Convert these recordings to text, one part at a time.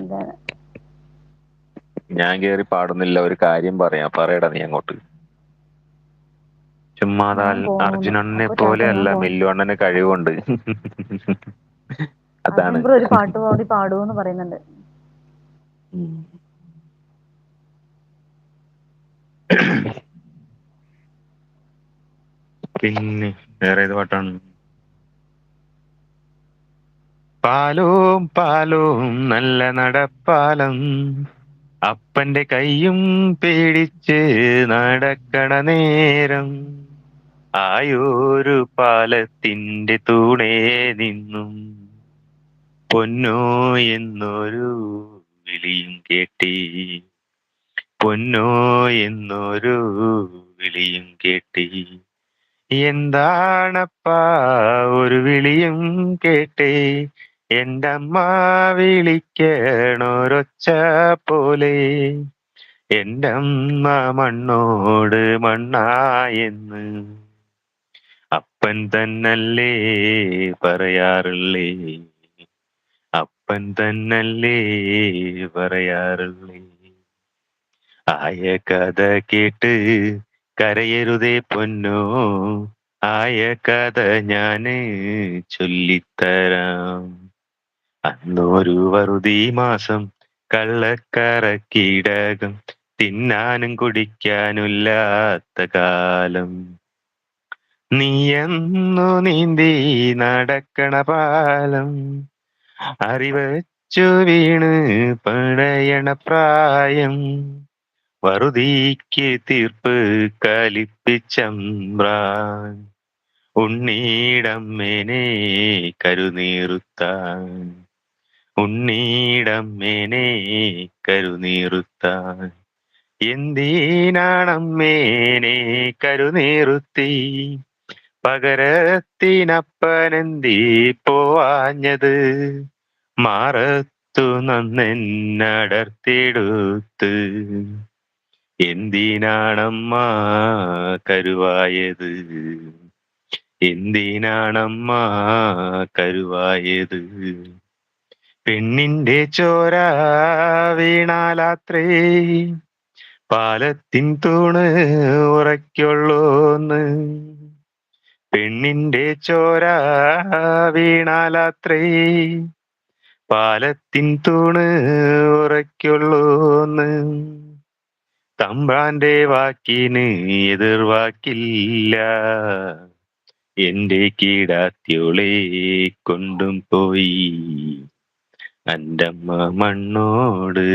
അതെ. ഞാൻ കേറി പാടുന്നില്ല, ഒരു കാര്യം പറയാം. പറയടാ നീ അങ്ങോട്ട്. ചുമ്മാതാ. ഞാൻ പോണൂന്ന്. അർജുനനെ അപ്പൊ ടാറ്റ, ഞാൻ പോലെയല്ല പോണു. മില്ലുവണ്ണന് കഴിവുണ്ട്. അർജുൻ അതാണ്. ബ്രോ ഒരു പാട്ട് പാടി പാടുവോന്ന് പറയുന്നുണ്ട്. ഉം. പിന്നെ വേറെ ഏത് പാട്ടാണ്? പാലോം പാലോം നല്ല നടപ്പാലം, അപ്പന്റെ കൈയും പേടിച്ച് നടക്കണ നേരം, ആയോരു പാലത്തിന്റെ തൂണേ നിന്നും പൊന്നോ എന്നൊരു വിളിയും കേട്ടേ, പൊന്നോ എന്നൊരു വിളിയും കേട്ടേ. എന്താണപ്പാ ഒരു വിളിയും കേട്ടേ, എന്റമ്മ വിളിക്കണൊരൊച്ച പോലെ, എന്റമ്മ മണ്ണോട് മണ്ണായെന്ന് അപ്പൻ തന്നല്ലേ പറയാറുള്ളേ, അപ്പൻ തന്നല്ലേ പറയാറുള്ളേ. ആയ കഥ കേട്ട് കരയരുതേ പൊന്നോ, ആയ കഥ ഞാന് ചൊല്ലിത്തരാം. അന്നൊരു വറുതി മാസം, കള്ളക്കറക്കീടകം, തിന്നാനും കുടിക്കാനുമില്ലാത്ത കാലം, നീയെന്നു നീന്തി നടക്കണ പാലം, അറിവച്ചു വീണ് പടയണ പ്രായം, വറുതിക്ക് തീർപ്പ് കലിപ്പിച്ചമ്പ്രാൻ, ഉണ്ണീടമ്മേനെ കരുനീറുത്താൻ, ഉണ്ണീടമ്മേനെ കരുനീറുത്താൻ. എന്തിനാണമ്മേനെ കരുനീറുത്തി, പകരത്തിനപ്പനെന്തീ പോവാഞ്ഞത്, മാറത്തു നന്നെന്നടർത്തിയെടുത്ത്, എന്തിനാണമ്മ കരുവായത്, എന്തിനാണമ്മ കരുവായത്. പെണ്ണിന്റെ ചോര വീണാലാത്രേ, പാലത്തിൻ തൂണ് ഉറയ്ക്കുള്ളൂന്ന്, പെണ്ണിന്റെ ചോര വീണാലാത്രേ, പാലത്തിൻ തൂണ് ഉറയ്ക്കുള്ളൂന്ന്. തമ്പ്രാന്റെ വാക്കിന് എതിർവാക്കില്ല, എന്റെ കീടാത്യോളെ കൊണ്ടും പോയി, അന്റമ്മ മണ്ണോട്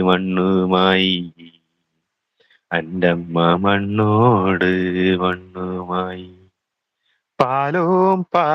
മണ്ണുമായി, അന്റമ്മ മണ്ണോട് മണ്ണുമായി. പാലോം പാ